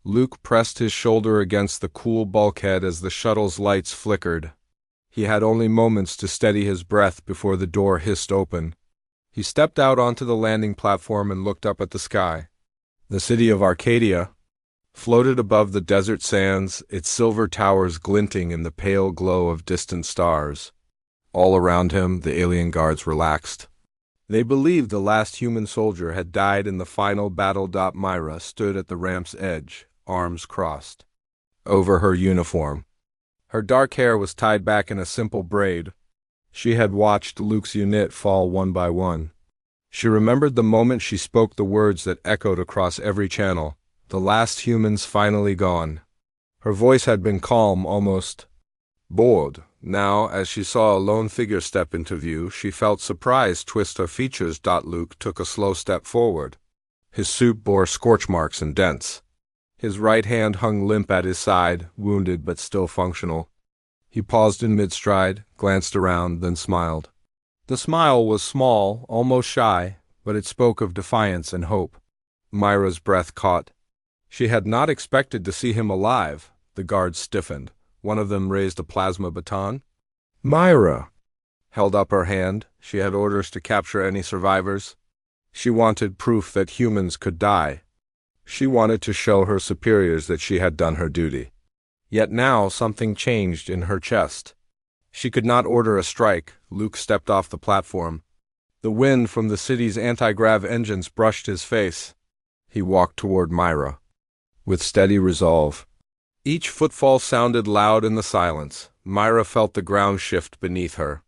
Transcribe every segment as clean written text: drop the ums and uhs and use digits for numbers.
Luke pressed his shoulder against the cool bulkhead as the shuttle's lights flickered. He had only moments to steady his breath before the door hissed open. He stepped out onto the landing platform and looked up at the sky. The city of Arcadia floated above the desert sands, its silver towers glinting in the pale glow of distant stars. All around him, the alien guards relaxed. They believed the last human soldier had died in the final battle. Myra stood at the ramp's edge, arms crossed over her uniform. Her dark hair was tied back in a simple braid. She had watched Luke's unit fall one by one. She remembered the moment she spoke the words that echoed across every channel. The last humans finally gone. Her voice had been calm, almost bored. Now, as she saw a lone figure step into view, she felt surprise twist her features. Luke took a slow step forward. His suit bore scorch marks and dents. His right hand hung limp at his side, wounded but still functional. He paused in mid-stride, glanced around, then smiled. The smile was small, almost shy, but it spoke of defiance and hope. Myra's breath caught. She had not expected to see him alive. The guards stiffened. One of them raised a plasma baton. Myra held up her hand. She had orders to capture any survivors. She wanted proof that humans could die. She wanted to show her superiors that she had done her duty. Yet now something changed in her chest. She could not order a strike. Luke stepped off the platform. The wind from the city's anti-grav engines brushed his face. He walked toward Myra with steady resolve. Each footfall sounded loud in the silence. Myra felt the ground shift beneath her.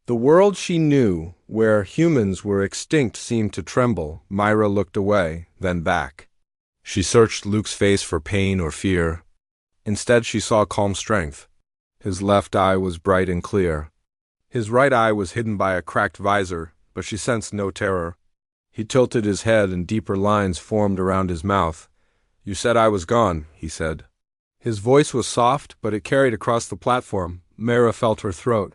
The world she knew, where humans were extinct, seemed to tremble. Myra looked away, then back. She searched Luke's face for pain or fear. Instead, she saw calm strength. His left eye was bright and clear. His right eye was hidden by a cracked visor, but she sensed no terror. He tilted his head and deeper lines formed around his mouth. "You said I was gone," he said. His voice was soft, but it carried across the platform. Myra felt her throat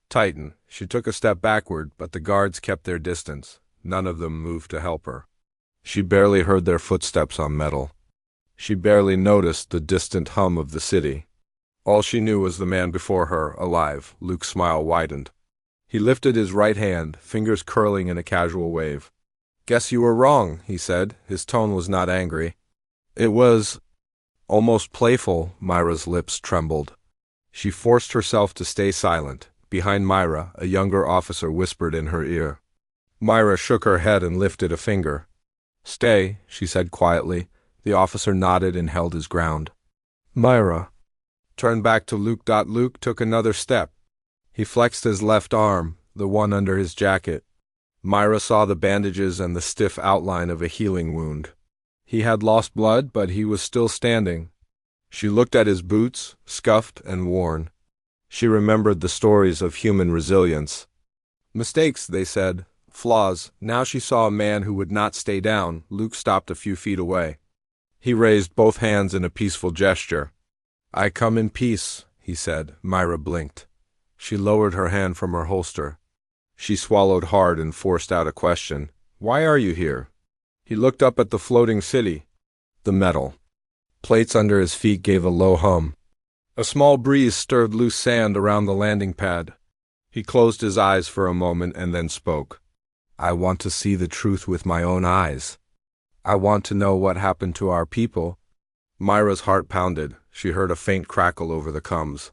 tighten. She took a step backward, but the guards kept their distance. None of them moved to help her. She barely heard their footsteps on metal. She barely noticed the distant hum of the city. All she knew was the man before her, alive. Luke's smile widened. He lifted his right hand, fingers curling in a casual wave. "Guess you were wrong," he said. His tone was not angry. It was almost playful. Myra's lips trembled. She forced herself to stay silent. Behind Myra, a younger officer whispered in her ear. Myra shook her head and lifted a finger. "Stay," she said quietly. The officer nodded and held his ground. Myra turned back to Luke. Luke took another step. He flexed his left arm, the one under his jacket. Myra saw the bandages and the stiff outline of a healing wound. He had lost blood, but he was still standing. She looked at his boots, scuffed and worn. She remembered the stories of human resilience. Mistakes, they said. Flaws. Now she saw a man who would not stay down. Luke stopped a few feet away. He raised both hands in a peaceful gesture. "I come in peace," he said. Myra blinked. She lowered her hand from her holster. She swallowed hard and forced out a question. "Why are you here?" He looked up at the floating city. The metal plates under his feet gave a low hum. A small breeze stirred loose sand around the landing pad. He closed his eyes for a moment and then spoke. "I want to see the truth with my own eyes. I want to know what happened to our people." Myra's heart pounded. She heard a faint crackle over the coms.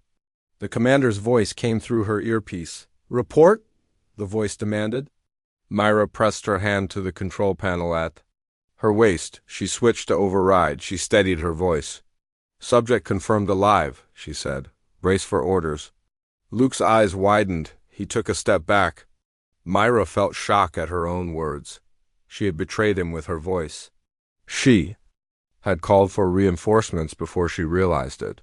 The commander's voice came through her earpiece. "Report?" the voice demanded. Myra pressed her hand to the control panel at her waist. She switched to override. She steadied her voice. "Subject confirmed alive," she said. "Brace for orders." Luke's eyes widened. He took a step back. Myra felt shock at her own words. She had betrayed him with her voice. She had called for reinforcements before she realized it.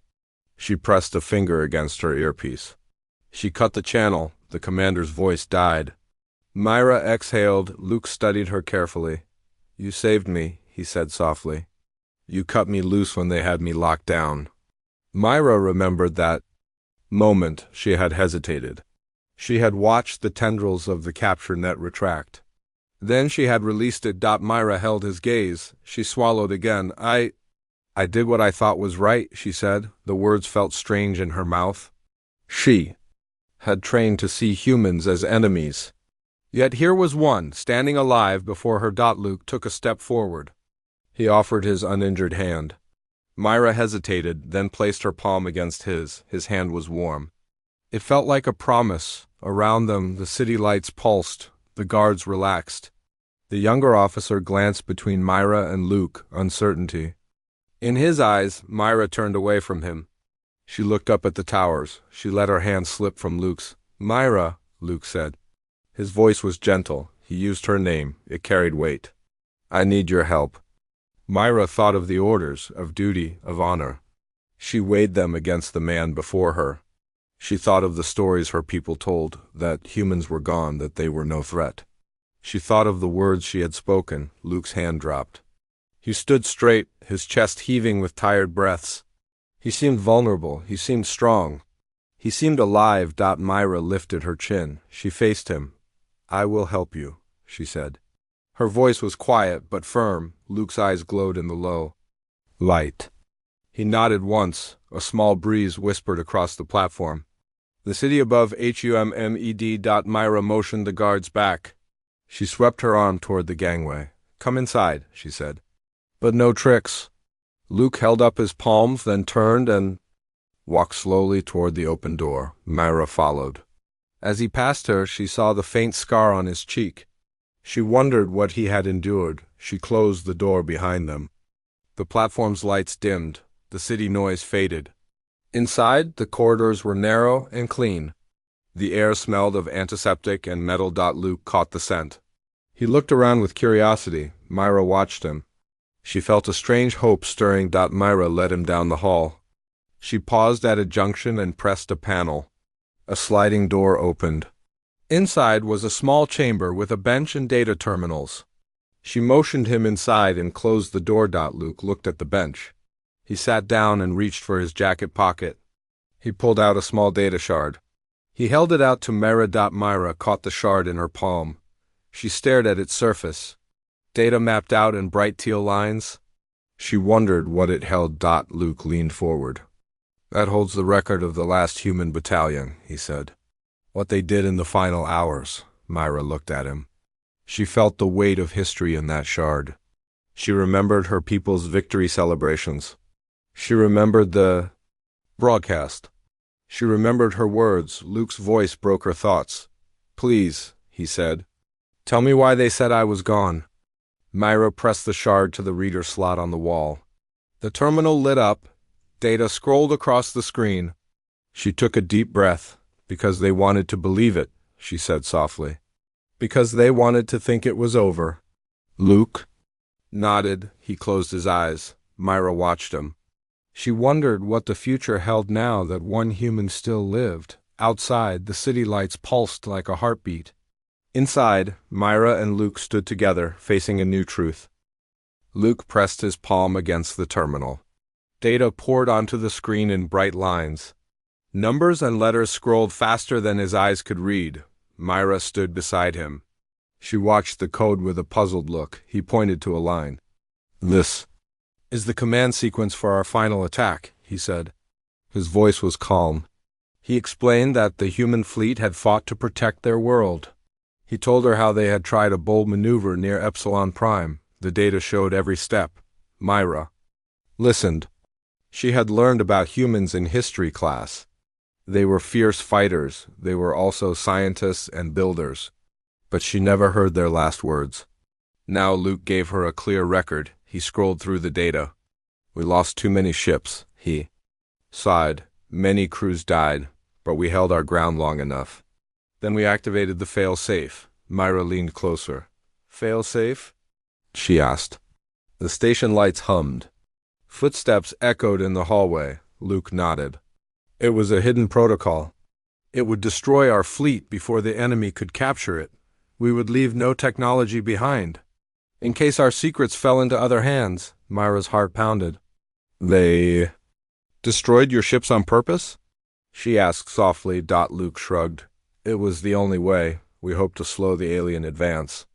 She pressed a finger against her earpiece. She cut the channel. The commander's voice died. Myra exhaled. Luke studied her carefully. "You saved me," he said softly. "You cut me loose when they had me locked down." Myra remembered that moment. She had hesitated. She had watched the tendrils of the capture net retract. Then she had released it. Myra held his gaze. She swallowed again. I did what I thought was right, she said. The words felt strange in her mouth. She had trained to see humans as enemies. Yet here was one, standing alive before her. Luke took a step forward. He offered his uninjured hand. Myra hesitated, then placed her palm against his. His hand was warm. It felt like a promise. Around them, the city lights pulsed. The guards relaxed. The younger officer glanced between Myra and Luke, uncertainty. In his eyes, Myra turned away from him. She looked up at the towers. She let her hand slip from Luke's. Myra, Luke said. His voice was gentle. He used her name. It carried weight. I need your help. Myra thought of the orders, of duty, of honor. She weighed them against the man before her. She thought of the stories her people told, that humans were gone, that they were no threat. She thought of the words she had spoken. Luke's hand dropped. He stood straight, his chest heaving with tired breaths. He seemed vulnerable. He seemed strong. He seemed alive. Myra lifted her chin. She faced him. I will help you, she said. Her voice was quiet but firm. Luke's eyes glowed in the low light. He nodded once. A small breeze whispered across the platform. The city above HUMMED. Myra motioned the guards back. She swept her arm toward the gangway. Come inside, she said. But no tricks. Luke held up his palms, then turned and walked slowly toward the open door. Myra followed. As he passed her, she saw the faint scar on his cheek. She wondered what he had endured. She closed the door behind them. The platform's lights dimmed. The city noise faded. Inside, the corridors were narrow and clean. The air smelled of antiseptic and metal. Luke caught the scent. He looked around with curiosity. Myra watched him. She felt a strange hope stirring. Myra led him down the hall. She paused at a junction and pressed a panel. A sliding door opened. Inside was a small chamber with a bench and data terminals. She motioned him inside and closed the door. Luke looked at the bench. He sat down and reached for his jacket pocket. He pulled out a small data shard. He held it out to Myra. Myra caught the shard in her palm. She stared at its surface. Data mapped out in bright teal lines. She wondered what it held. Luke leaned forward. That holds the record of the last human battalion, he said. What they did in the final hours. Myra looked at him. She felt the weight of history in that shard. She remembered her people's victory celebrations. She remembered the broadcast. She remembered her words. Luke's voice broke her thoughts. Please, he said. Tell me why they said I was gone. Myra pressed the shard to the reader slot on the wall. The terminal lit up. Data scrolled across the screen. She took a deep breath. Because they wanted to believe it, she said softly. Because they wanted to think it was over. Luke nodded. He closed his eyes. Myra watched him. She wondered what the future held now that one human still lived. Outside, the city lights pulsed like a heartbeat. Inside, Myra and Luke stood together, facing a new truth. Luke pressed his palm against the terminal. Data poured onto the screen in bright lines. Numbers and letters scrolled faster than his eyes could read. Myra stood beside him. She watched the code with a puzzled look. He pointed to a line. This is the command sequence for our final attack, he said. His voice was calm. He explained that the human fleet had fought to protect their world. He told her how they had tried a bold maneuver near Epsilon Prime. The data showed every step. Myra listened. She had learned about humans in history class. They were fierce fighters. They were also scientists and builders. But she never heard their last words. Now Luke gave her a clear record. He scrolled through the data. We lost too many ships, he sighed. Many crews died, but we held our ground long enough. Then we activated the fail-safe. Myra leaned closer. Fail-safe? She asked. The station lights hummed. Footsteps echoed in the hallway. Luke nodded. It was a hidden protocol. It would destroy our fleet before the enemy could capture it. We would leave no technology behind. In case our secrets fell into other hands, Myra's heart pounded. They destroyed your ships on purpose? She asked softly. Luke shrugged. It was the only way. We hoped to slow the alien advance.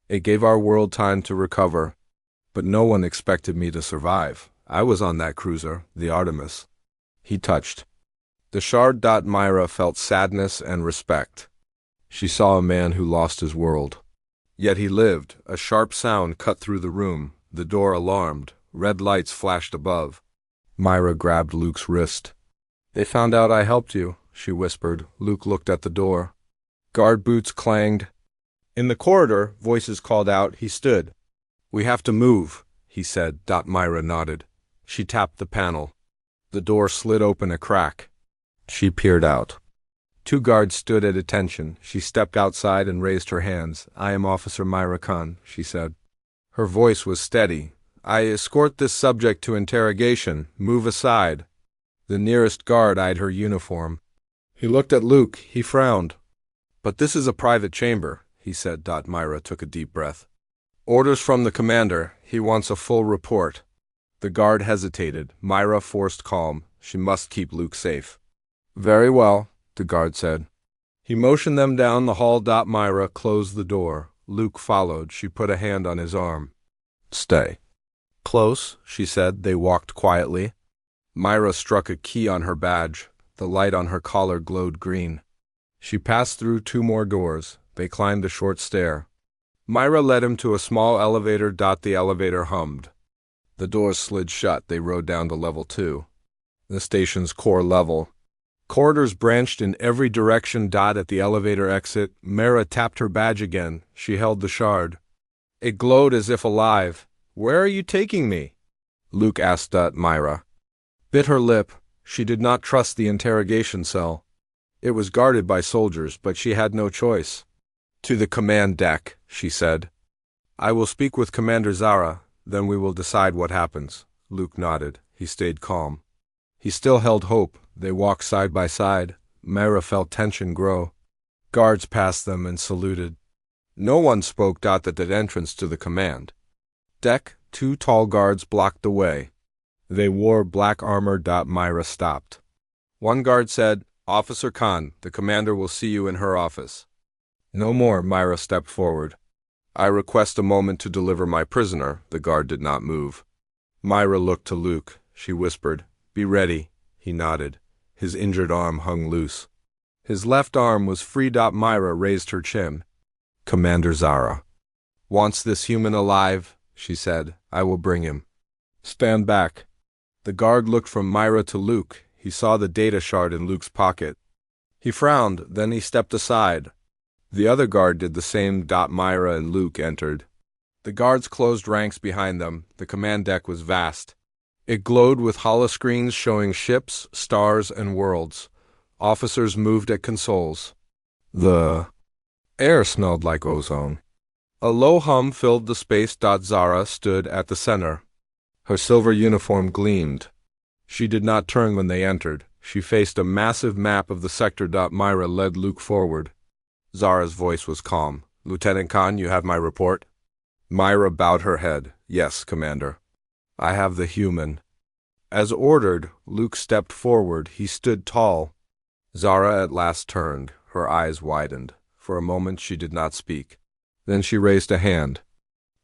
It gave our world time to recover. But no one expected me to survive. I was on that cruiser, the Artemis. He touched. The shard. Myra felt sadness and respect. She saw a man who lost his world. Yet he lived. A sharp sound cut through the room. The door alarmed. Red lights flashed above. Myra grabbed Luke's wrist. They found out I helped you, she whispered. Luke looked at the door. Guard boots clanged. In the corridor, voices called out. He stood. We have to move, he said. Myra nodded. She tapped the panel. The door slid open a crack. She peered out. 2 guards stood at attention. She stepped outside and raised her hands. I am Officer Myra Khan, she said. Her voice was steady. I escort this subject to interrogation. Move aside. The nearest guard eyed her uniform. He looked at Luke. He frowned. But this is a private chamber, he said. Myra took a deep breath. Orders from the commander. He wants a full report. The guard hesitated. Myra forced calm. She must keep Luke safe. Very well, the guard said. He motioned them down the hall. Myra closed the door. Luke followed. She put a hand on his arm. Stay. Close, she said. They walked quietly. Myra struck a key on her badge. The light on her collar glowed green. She passed through 2 more doors. They climbed a short stair. Myra led him to a small elevator. The elevator hummed. The doors slid shut. They rode down to level 2. The station's core level. Corridors branched in every direction. At the elevator exit, Myra tapped her badge again. She held the shard. It glowed as if alive. Where are you taking me? Luke asked Myra. Bit her lip. She did not trust the interrogation cell. It was guarded by soldiers, but she had no choice. To the command deck, she said. I will speak with Commander Zara, then we will decide what happens. Luke nodded. He stayed calm. He still held hope. They walked side by side. Myra felt tension grow. Guards passed them and saluted. No one spoke. At the entrance to the command deck, 2 tall guards blocked the way. They wore black armor. Myra stopped. One guard said, Officer Khan, the commander will see you in her office. No more. Myra stepped forward. I request a moment to deliver my prisoner. The guard did not move. Myra looked to Luke. She whispered, Be ready. He nodded. His injured arm hung loose. His left arm was free. Myra raised her chin. Commander Zara wants this human alive, she said. I will bring him. Stand back. The guard looked from Myra to Luke. He saw the data shard in Luke's pocket. He frowned, then he stepped aside. The other guard did the same. Myra and Luke entered. The guards closed ranks behind them. The command deck was vast. It glowed with holoscreens showing ships, stars, and worlds. Officers moved at consoles. The air smelled like ozone. A low hum filled the space. Zara stood at the center. Her silver uniform gleamed. She did not turn when they entered. She faced a massive map of the sector. Myra led Luke forward. Zara's voice was calm. Lieutenant Khan, you have my report? Myra bowed her head. Yes, Commander. I have the human. As ordered, Luke stepped forward. He stood tall. Zara at last turned. Her eyes widened. For a moment she did not speak. Then she raised a hand.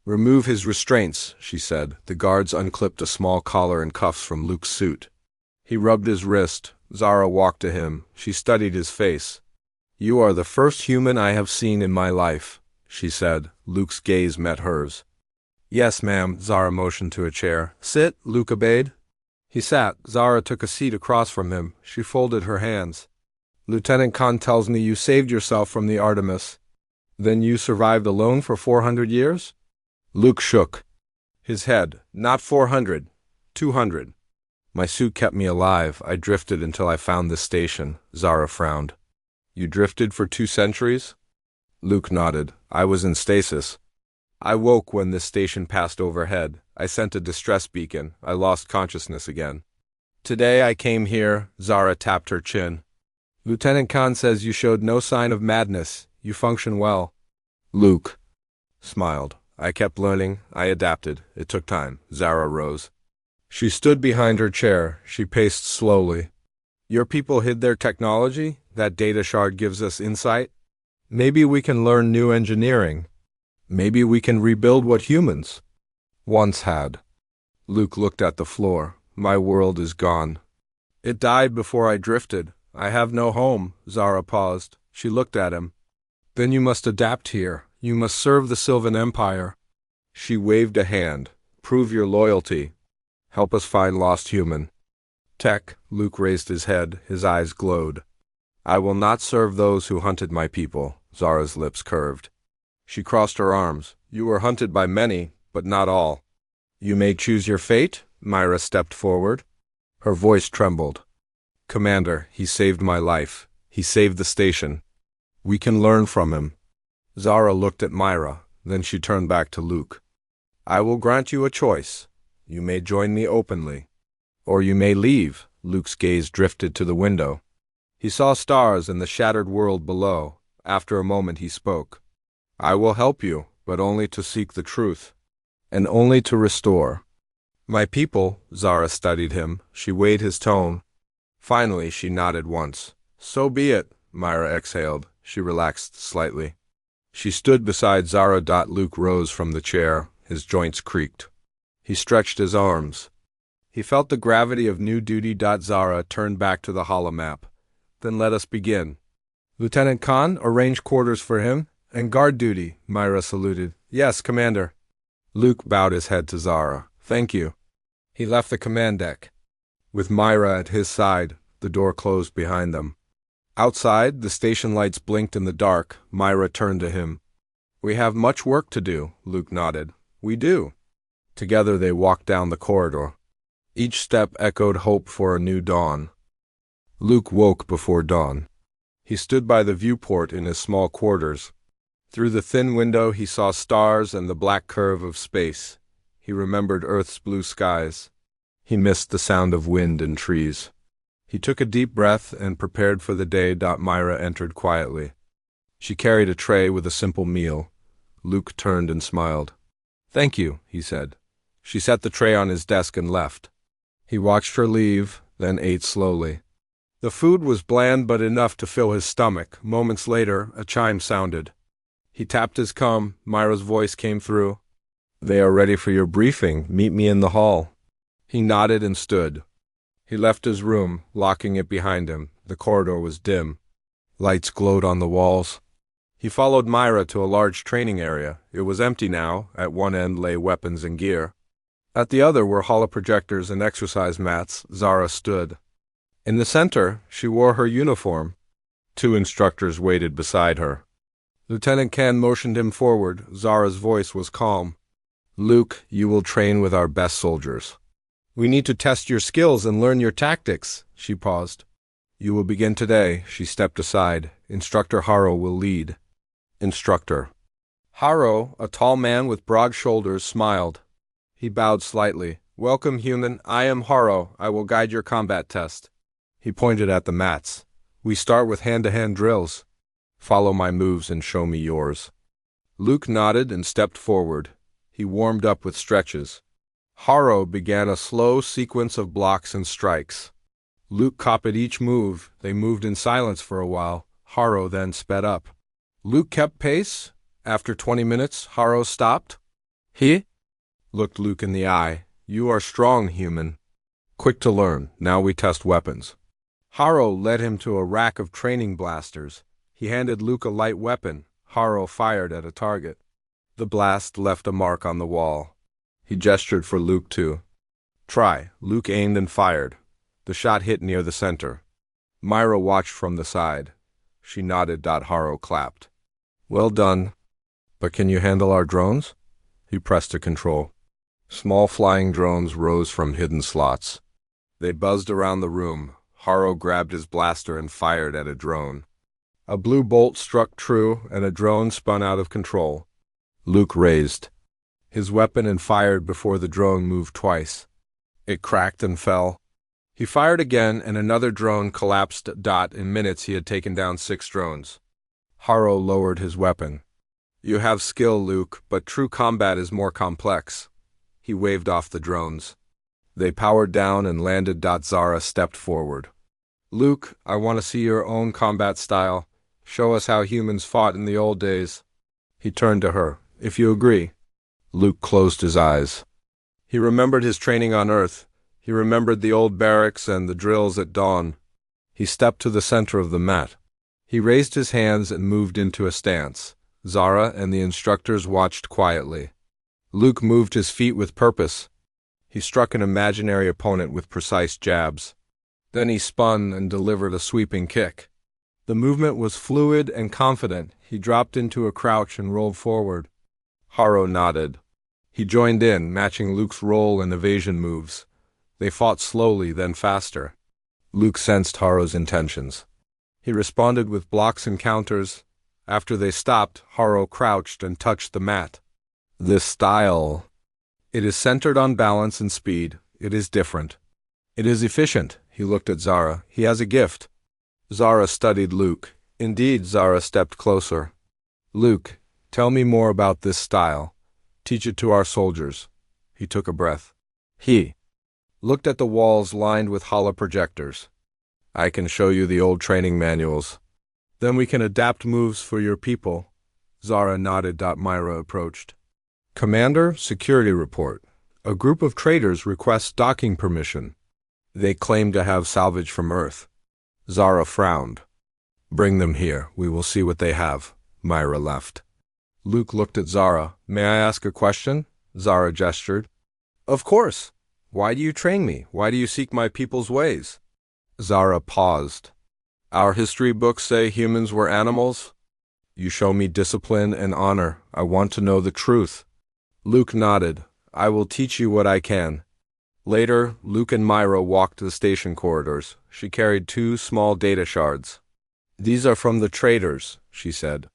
Remove his restraints, she said. The guards unclipped a small collar and cuffs from Luke's suit. He rubbed his wrist. Zara walked to him. She studied his face. You are the first human I have seen in my life, she said. Luke's gaze met hers. Yes, ma'am. Zara motioned to a chair. Sit, Luke obeyed. He sat. Zara took a seat across from him. She folded her hands. Lieutenant Khan tells me you saved yourself from the Artemis. Then you survived alone for 400 years? Luke shook his head. Not 400. 200. My suit kept me alive. I drifted until I found this station. Zara frowned. You drifted for 2 centuries? Luke nodded. I was in stasis. I woke when this station passed overhead. I sent a distress beacon. I lost consciousness again. Today I came here. Zara tapped her chin. Lieutenant Khan says you showed no sign of madness. You function well. Luke smiled. I kept learning. I adapted. It took time. Zara rose. She stood behind her chair. She paced slowly. Your people hid their technology? That data shard gives us insight? Maybe we can learn new engineering. Maybe we can rebuild what humans once had. Luke looked at the floor. My world is gone. It died before I drifted. I have no home. Zara paused. She looked at him. Then you must adapt here. You must serve the Sylvan Empire. She waved a hand. Prove your loyalty. Help us find lost human. Tech. Luke raised his head. His eyes glowed. I will not serve those who hunted my people. Zara's lips curved. She crossed her arms. You were hunted by many, but not all. You may choose your fate. Myra stepped forward. Her voice trembled. Commander, he saved my life. He saved the station. We can learn from him. Zara looked at Myra. Then she turned back to Luke. I will grant you a choice. You may join me openly. Or you may leave. Luke's gaze drifted to the window. He saw stars and the shattered world below. After a moment he spoke. I will help you, but only to seek the truth. And only to restore. My people. Zara studied him. She weighed his tone. Finally she nodded once. So be it. Myra exhaled. She relaxed slightly. She stood beside Zara. Luke rose from the chair. His joints creaked. He stretched his arms. He felt the gravity of new duty. Zara turned back to the holomap. Then let us begin. Lieutenant Khan, arrange quarters for him. And guard duty, Myra saluted. Yes, Commander. Luke bowed his head to Zara. Thank you. He left the command deck. With Myra at his side, the door closed behind them. Outside, the station lights blinked in the dark. Myra turned to him. We have much work to do, Luke nodded. We do. Together they walked down the corridor. Each step echoed hope for a new dawn. Luke woke before dawn. He stood by the viewport in his small quarters. Through the thin window he saw stars and the black curve of space. He remembered Earth's blue skies. He missed the sound of wind and trees. He took a deep breath and prepared for the day. Myra entered quietly. She carried a tray with a simple meal. Luke turned and smiled. Thank you, he said. She set the tray on his desk and left. He watched her leave, then ate slowly. The food was bland but enough to fill his stomach. Moments later, a chime sounded. He tapped his cum. Myra's voice came through. They are ready for your briefing. Meet me in the hall. He nodded and stood. He left his room, locking it behind him. The corridor was dim. Lights glowed on the walls. He followed Myra to a large training area. It was empty now. At one end lay weapons and gear. At the other were holoprojectors and exercise mats. Zara stood. In the center, she wore her uniform. Two instructors waited beside her. Lieutenant Khan motioned him forward. Zara's voice was calm. Luke, you will train with our best soldiers. We need to test your skills and learn your tactics. She paused. You will begin today. She stepped aside. Instructor Haro will lead. Instructor. Haro, a tall man with broad shoulders, smiled. He bowed slightly. Welcome, human. I am Haro. I will guide your combat test. He pointed at the mats. We start with hand-to-hand drills. Follow my moves and show me yours. Luke nodded and stepped forward. He warmed up with stretches. Haro began a slow sequence of blocks and strikes. Luke copied each move. They moved in silence for a while. Haro then sped up. Luke kept pace. After 20 minutes, Haro stopped. He looked Luke in the eye. You are strong, human. Quick to learn. Now we test weapons. Haro led him to a rack of training blasters. He handed Luke a light weapon. Haro fired at a target. The blast left a mark on the wall. He gestured for Luke to try. Luke aimed and fired. The shot hit near the center. Myra watched from the side. She nodded. Haro clapped. Well done. But can you handle our drones? He pressed a control. Small flying drones rose from hidden slots. They buzzed around the room. Haro grabbed his blaster and fired at a drone. A blue bolt struck true, and a drone spun out of control. Luke raised his weapon and fired before the drone moved twice. It cracked and fell. He fired again, and another drone collapsed. In minutes he had taken down 6 drones. Haro lowered his weapon. You have skill, Luke, but true combat is more complex. He waved off the drones. They powered down and landed. Zara stepped forward. Luke, I want to see your own combat style. Show us how humans fought in the old days. He turned to her. If you agree. Luke closed his eyes. He remembered his training on Earth. He remembered the old barracks and the drills at dawn. He stepped to the center of the mat. He raised his hands and moved into a stance. Zara and the instructors watched quietly. Luke moved his feet with purpose. He struck an imaginary opponent with precise jabs. Then he spun and delivered a sweeping kick. The movement was fluid and confident. He dropped into a crouch and rolled forward. Haro nodded. He joined in, matching Luke's roll and evasion moves. They fought slowly, then faster. Luke sensed Haro's intentions. He responded with blocks and counters. After they stopped, Haro crouched and touched the mat. This style. It is centered on balance and speed. It is different. It is efficient. He looked at Zara. He has a gift. Zara studied Luke. Indeed, Zara stepped closer. Luke, tell me more about this style. Teach it to our soldiers. He took a breath. He looked at the walls lined with holo projectors. I can show you the old training manuals. Then we can adapt moves for your people. Zara nodded. Myra approached. Commander, security report. A group of traders requests docking permission. They claim to have salvage from Earth. Zara frowned. Bring them here. We will see what they have. Myra left. Luke looked at Zara. May I ask a question? Zara gestured. Of course. Why do you train me? Why do you seek my people's ways? Zara paused. Our history books say humans were animals. You show me discipline and honor. I want to know the truth. Luke nodded. I will teach you what I can. Later, Luke and Myra walked the station corridors. She carried 2 small data shards. These are from the traders, she said.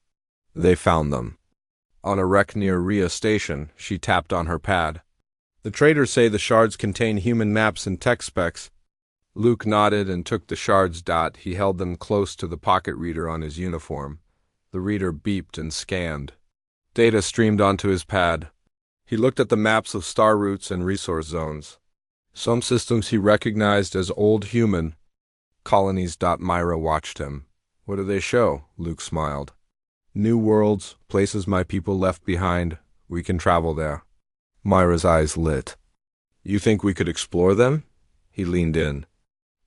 They found them. On a wreck near Rhea Station, she tapped on her pad. The traders say the shards contain human maps and tech specs. Luke nodded and took the shards. He held them close to the pocket reader on his uniform. The reader beeped and scanned. Data streamed onto his pad. He looked at the maps of star routes and resource zones. Some systems he recognized as old human colonies. Myra watched him. What do they show? Luke smiled. New worlds, places my people left behind. We can travel there. Myra's eyes lit. You think we could explore them? He leaned in.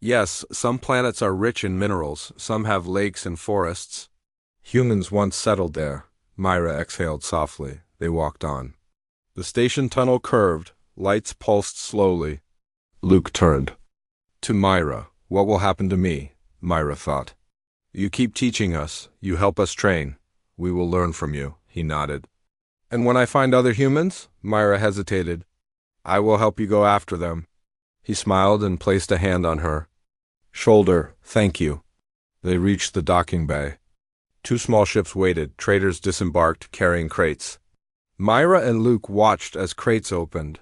Yes, some planets are rich in minerals. Some have lakes and forests. Humans once settled there. Myra exhaled softly. They walked on. The station tunnel curved. Lights pulsed slowly. Luke turned. To Myra. What will happen to me? Myra thought. You keep teaching us. You help us train. We will learn from you. He nodded. And when I find other humans? Myra hesitated. I will help you go after them. He smiled and placed a hand on her shoulder. Thank you. They reached the docking bay. 2 small ships waited. Traders disembarked, carrying crates. Myra and Luke watched as crates opened.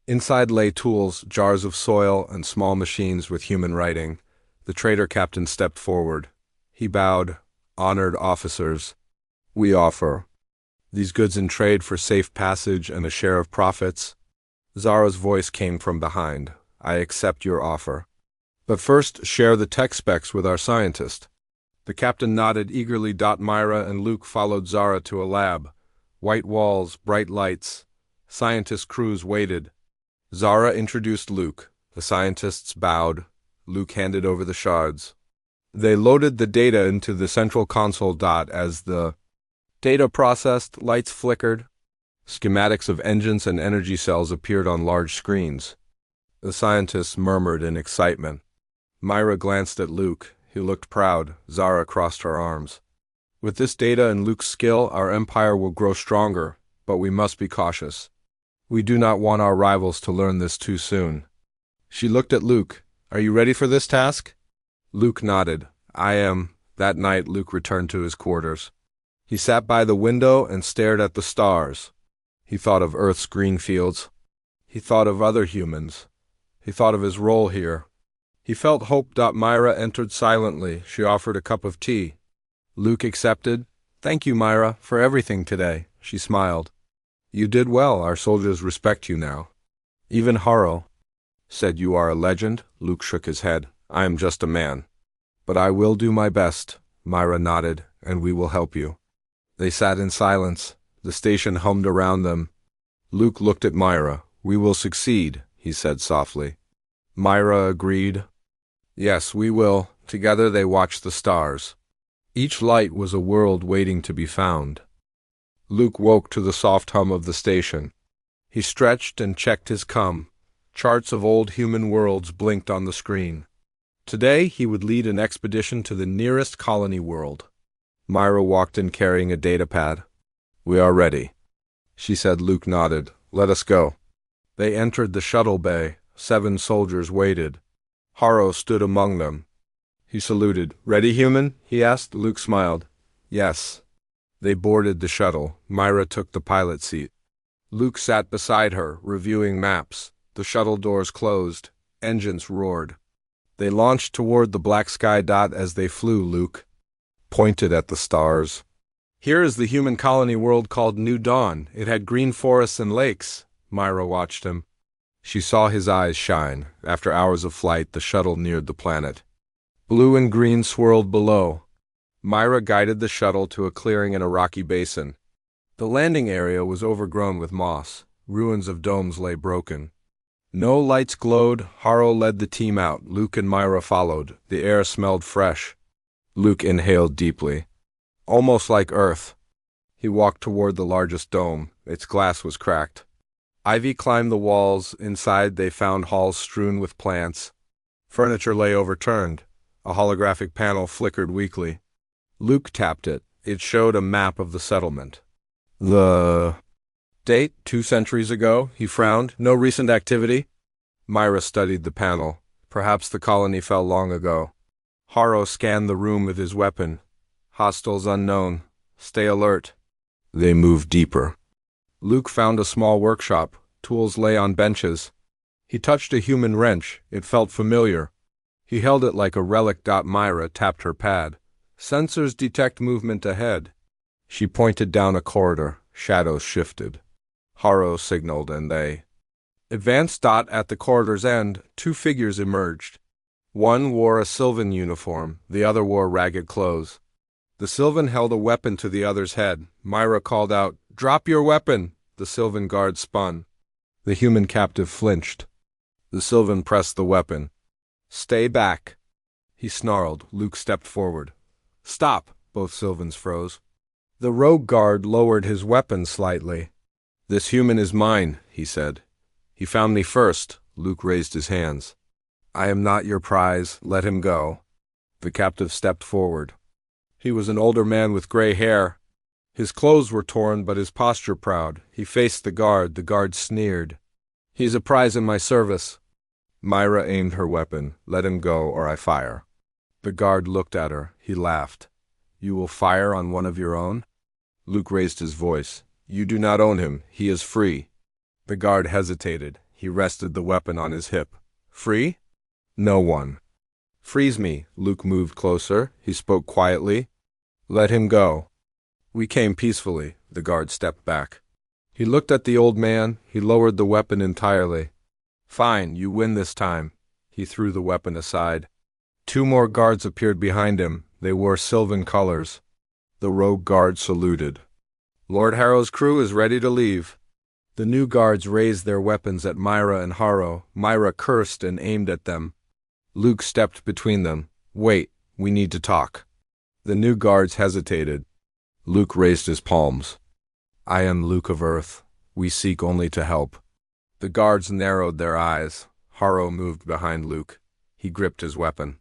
Inside lay tools, jars of soil, and small machines with human writing. The trader captain stepped forward. He bowed. Honored officers, we offer these goods in trade for safe passage and a share of profits. Zara's voice came from behind. I accept your offer. But first, share the tech specs with our scientist. The captain nodded eagerly. Myra and Luke followed Zara to a lab. White walls, bright lights. Scientist crews waited. Zara introduced Luke. The scientists bowed. Luke handed over the shards. They loaded the data into the central console. As the data processed, lights flickered. Schematics of engines and energy cells appeared on large screens. The scientists murmured in excitement. Myra glanced at Luke. He looked proud. Zara crossed her arms. With this data and Luke's skill, our empire will grow stronger, but we must be cautious. We do not want our rivals to learn this too soon. She looked at Luke. Are you ready for this task? Luke nodded. I am. That night, Luke returned to his quarters. He sat by the window and stared at the stars. He thought of Earth's green fields. He thought of other humans. He thought of his role here. He felt hope. Myra entered silently. She offered a cup of tea. Luke accepted. Thank you, Myra, for everything today. She smiled. You did well. Our soldiers respect you now. Even Haro said you are a legend. Luke shook his head. I am just a man. But I will do my best. Myra nodded. And we will help you. They sat in silence. The station hummed around them. Luke looked at Myra. We will succeed, he said softly. Myra agreed. Yes, we will. Together they watched the stars. Each light was a world waiting to be found. Luke woke to the soft hum of the station. He stretched and checked his cum. Charts of old human worlds blinked on the screen. Today he would lead an expedition to the nearest colony world. Myra walked in carrying a datapad. We are ready, she said. Luke nodded. Let us go. They entered the shuttle bay. 7 soldiers waited. Haro stood among them. He saluted. Ready, human? He asked. Luke smiled. Yes. They boarded the shuttle. Myra took the pilot seat. Luke sat beside her, reviewing maps. The shuttle doors closed. Engines roared. They launched toward the black sky dot. As they flew, Luke pointed at the stars. Here is the human colony world called New Dawn. It had green forests and lakes. Myra watched him. She saw his eyes shine. After hours of flight, the shuttle neared the planet. Blue and green swirled below. Myra guided the shuttle to a clearing in a rocky basin. The landing area was overgrown with moss. Ruins of domes lay broken. No lights glowed. Haro led the team out. Luke and Myra followed. The air smelled fresh. Luke inhaled deeply. Almost like Earth. He walked toward the largest dome. Its glass was cracked. Ivy climbed the walls. Inside they found halls strewn with plants. Furniture lay overturned. A holographic panel flickered weakly. Luke tapped it. It showed a map of the settlement. The date? 2 centuries ago, he frowned. No recent activity? Myra studied the panel. Perhaps the colony fell long ago. Haro scanned the room with his weapon. Hostiles unknown. Stay alert. They moved deeper. Luke found a small workshop. Tools lay on benches. He touched a human wrench. It felt familiar. He held it like a relic. Myra tapped her pad. Sensors detect movement ahead. She pointed down a corridor. Shadows shifted. Haro signaled and they advanced. At the corridor's end, 2 figures emerged. One wore a Sylvan uniform. The other wore ragged clothes. The Sylvan held a weapon to the other's head. Myra called out, "Drop your weapon!" The Sylvan guard spun. The human captive flinched. The Sylvan pressed the weapon. "Stay back," he snarled. Luke stepped forward. "Stop!" Both Sylvans froze. The rogue guard lowered his weapon slightly. "This human is mine," he said. "He found me first." Luke raised his hands. "I am not your prize. Let him go." The captive stepped forward. He was an older man with gray hair. His clothes were torn, but his posture proud. He faced the guard. The guard sneered. "He's a prize in my service." Myra aimed her weapon. "Let him go, or I fire." The guard looked at her. He laughed. "You will fire on one of your own?" Luke raised his voice. "You do not own him. He is free." The guard hesitated. He rested the weapon on his hip. "Free?" "No one." "Freeze me." Luke moved closer. He spoke quietly. "Let him go." "We came peacefully." The guard stepped back. He looked at the old man. He lowered the weapon entirely. "Fine, you win this time." He threw the weapon aside. 2 more guards appeared behind him. They wore Sylvan colors. The rogue guard saluted. "Lord Haro's crew is ready to leave." The new guards raised their weapons at Myra and Haro. Myra cursed and aimed at them. Luke stepped between them. "Wait, we need to talk." The new guards hesitated. Luke raised his palms. "I am Luke of Earth. We seek only to help." The guards narrowed their eyes. Haro moved behind Luke. He gripped his weapon.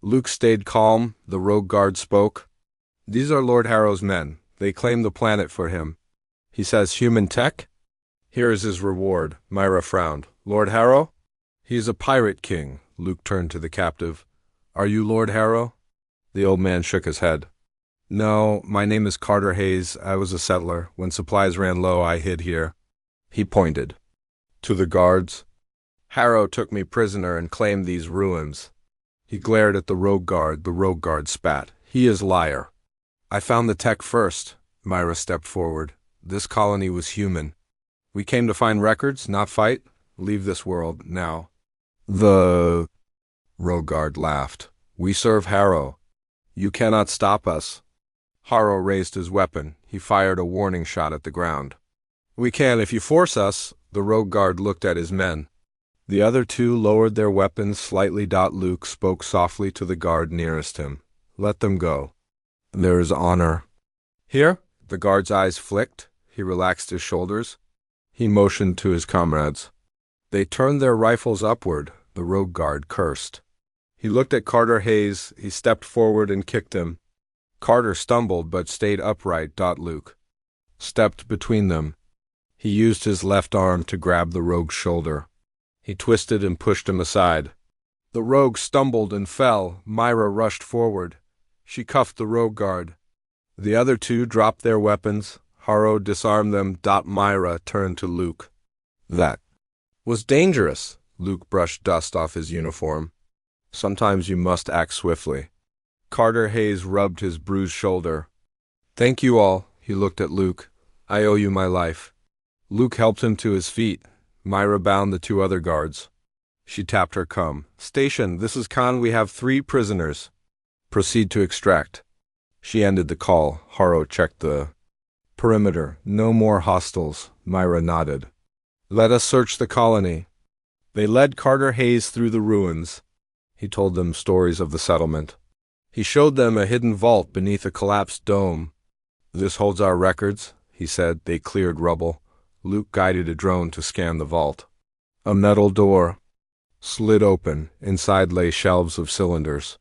Luke stayed calm. The rogue guard spoke. "These are Lord Haro's men. They claim the planet for him. He says human tech? Here is his reward." Myra frowned. "Lord Haro?" "He is a pirate king." Luke turned to the captive. "Are you Lord Haro?" The old man shook his head. "No, my name is Carter Hayes. I was a settler. When supplies ran low, I hid here." He pointed to the guards. "Haro took me prisoner and claimed these ruins." He glared at the rogue guard. The rogue guard spat. "He is liar." "I found the tech first." Myra stepped forward. "This colony was human. We came to find records, not fight. Leave this world, now." The rogue guard laughed. "We serve Haro. You cannot stop us." Haro raised his weapon. He fired a warning shot at the ground. "We can if you force us." The rogue guard looked at his men. The other two lowered their weapons slightly. Luke spoke softly to the guard nearest him. Let them go. There is honor. Here? The guard's eyes flicked. He relaxed his shoulders. He motioned to his comrades. They turned their rifles upward. The rogue guard cursed. He looked at Carter Hayes. He stepped forward and kicked him. Carter stumbled but stayed upright. Luke stepped between them. He used his left arm to grab the rogue's shoulder. He twisted and pushed him aside. The rogue stumbled and fell. Myra rushed forward. She cuffed the rogue guard. The other two dropped their weapons. Haro disarmed them. Myra turned to Luke. That was dangerous. Luke brushed dust off his uniform. Sometimes you must act swiftly. Carter Hayes rubbed his bruised shoulder. Thank you all. He looked at Luke. I owe you my life. Luke helped him to his feet. Myra bound the two other guards. She tapped her cum. Station, this is Khan. We have 3 prisoners. Proceed to extract. She ended the call. Haro checked the perimeter. No more hostiles. Myra nodded. Let us search the colony. They led Carter Hayes through the ruins. He told them stories of the settlement. He showed them a hidden vault beneath a collapsed dome. This holds our records, he said. They cleared rubble. Luke guided a drone to scan the vault. A metal door slid open. Inside lay shelves of cylinders.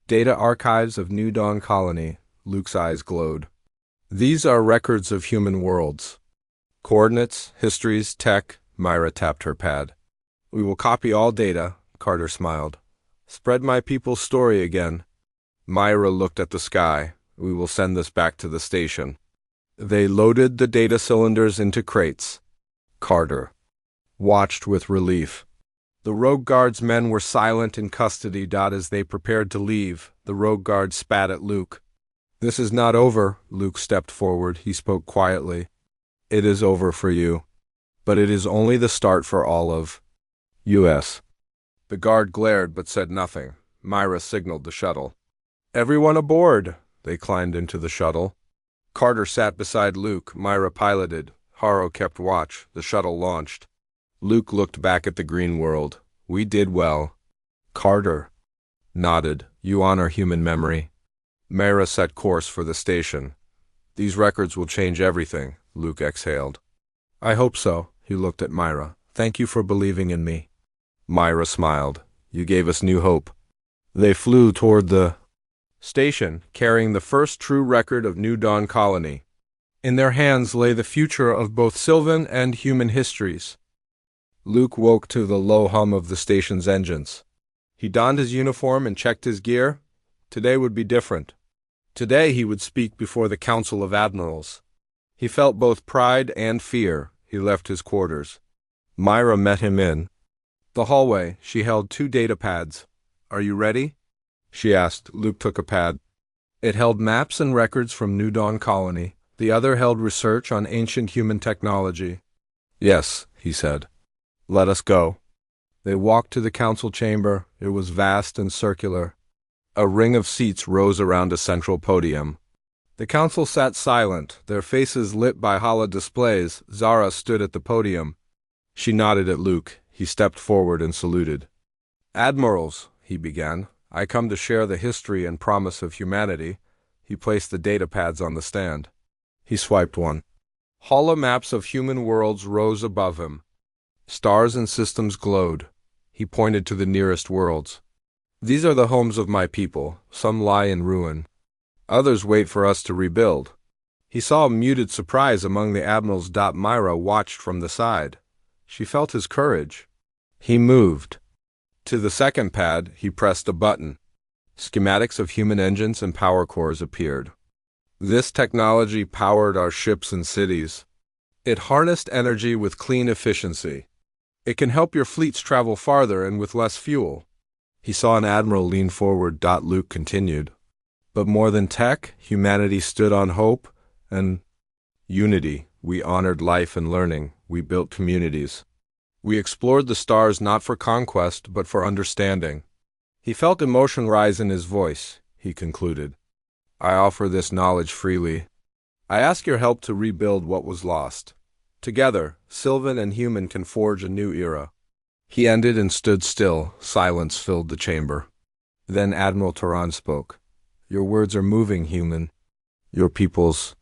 Data archives of New Dawn Colony. Luke's eyes glowed. These are records of human worlds. Coordinates, histories, tech. Myra tapped her pad. We will copy all data. Carter smiled. Spread my people's story again. Myra looked at the sky. We will send this back to the station. They loaded the data cylinders into crates. Carter watched with relief. The rogue guard's men were silent in custody. As they prepared to leave, the rogue guard spat at Luke. This is not over. Luke stepped forward. He spoke quietly. It is over for you. But it is only the start for all of U.S. The guard glared but said nothing. Myra signaled the shuttle. Everyone aboard! They climbed into the shuttle. Carter sat beside Luke. Myra piloted. Haro kept watch. The shuttle launched. Luke looked back at the green world. We did well. Carter nodded. You honor human memory. Myra set course for the station. These records will change everything. Luke exhaled. I hope so. He looked at Myra. Thank you for believing in me. Myra smiled. You gave us new hope. They flew toward the station, carrying the first true record of New Dawn Colony. In their hands lay the future of both Sylvan and human histories. Luke woke to the low hum of the station's engines. He donned his uniform and checked his gear. Today would be different. Today he would speak before the Council of Admirals. He felt both pride and fear. He left his quarters. Myra met him in the hallway. She held 2 data pads. Are you ready? She asked. Luke took a pad. It held maps and records from New Dawn Colony. The other held research on ancient human technology. Yes, he said. Let us go. They walked to the council chamber. It was vast and circular. A ring of seats rose around a central podium. The council sat silent, their faces lit by holo displays. Zara stood at the podium. She nodded at Luke. He stepped forward and saluted. Admirals, he began. I come to share the history and promise of humanity. He placed the data pads on the stand. He swiped one. Holo maps of human worlds rose above him. Stars and systems glowed. He pointed to the nearest worlds. These are the homes of my people. Some lie in ruin. Others wait for us to rebuild. He saw a muted surprise among the admirals. Myra watched from the side. She felt his courage. He moved. To the second pad, he pressed a button. Schematics of human engines and power cores appeared. This technology powered our ships and cities. It harnessed energy with clean efficiency. It can help your fleets travel farther and with less fuel. He saw an admiral lean forward. Luke continued. But more than tech, humanity stood on hope and unity. We honored life and learning. We built communities. We explored the stars not for conquest, but for understanding. He felt emotion rise in his voice. He concluded. I offer this knowledge freely. I ask your help to rebuild what was lost. Together, Sylvan and human can forge a new era. He ended and stood still. Silence filled the chamber. Then Admiral Turan spoke. Your words are moving, human. Your people's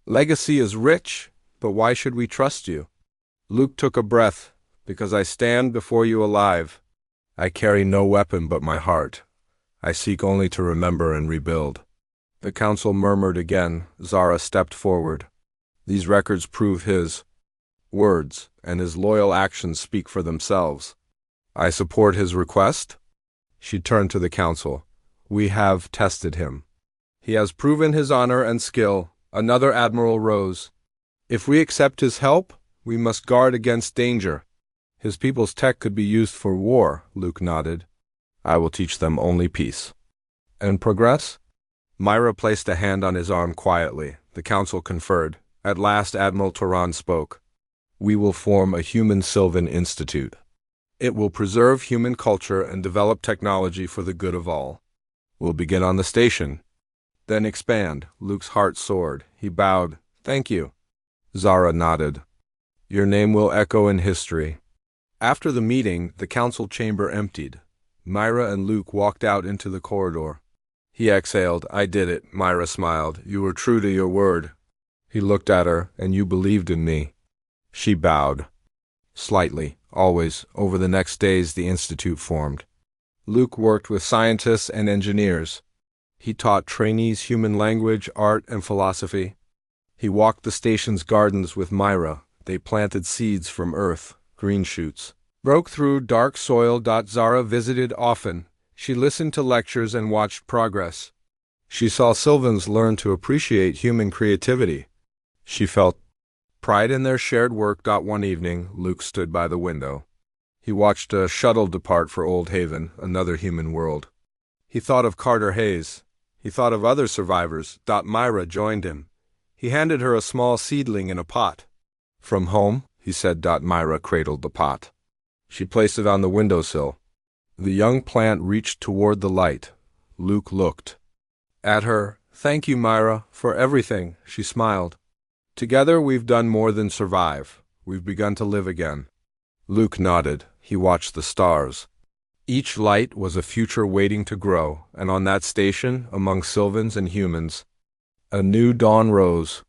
legacy is rich, but why should we trust you? Luke took a breath. Because I stand before you alive. I carry no weapon but my heart. I seek only to remember and rebuild. The council murmured again. Zara stepped forward. These records prove his words, and his loyal actions speak for themselves. I support his request. She turned to the council. We have tested him. He has proven his honor and skill. Another admiral rose. If we accept his help, we must guard against danger. His people's tech could be used for war, Luke nodded. I will teach them only peace. And progress? Myra placed a hand on his arm quietly. The council conferred. At last Admiral Turan spoke. We will form a Human Sylvan Institute. It will preserve human culture and develop technology for the good of all. We'll begin on the station. Then expand. Luke's heart soared. He bowed. Thank you. Zara nodded. Your name will echo in history. After the meeting, the council chamber emptied. Myra and Luke walked out into the corridor. He exhaled. I did it. Myra smiled. You were true to your word. He looked at her. And you believed in me. She bowed. Slightly, always. Over the next days, the institute formed. Luke worked with scientists and engineers. He taught trainees human language, art, and philosophy. He walked the station's gardens with Myra. They planted seeds from Earth. Green shoots broke through dark soil. Zara visited often. She listened to lectures and watched progress. She saw Sylvans learn to appreciate human creativity. She felt pride in their shared work. One evening, Luke stood by the window. He watched a shuttle depart for Old Haven, another human world. He thought of Carter Hayes. He thought of other survivors. Myra joined him. He handed her a small seedling in a pot. From home, he said. Myra cradled the pot. She placed it on the windowsill. The young plant reached toward the light. Luke looked at her. Thank you, Myra, for everything, she smiled. Together we've done more than survive. We've begun to live again. Luke nodded. He watched the stars. Each light was a future waiting to grow, and on that station, among Sylvans and humans, a new dawn rose.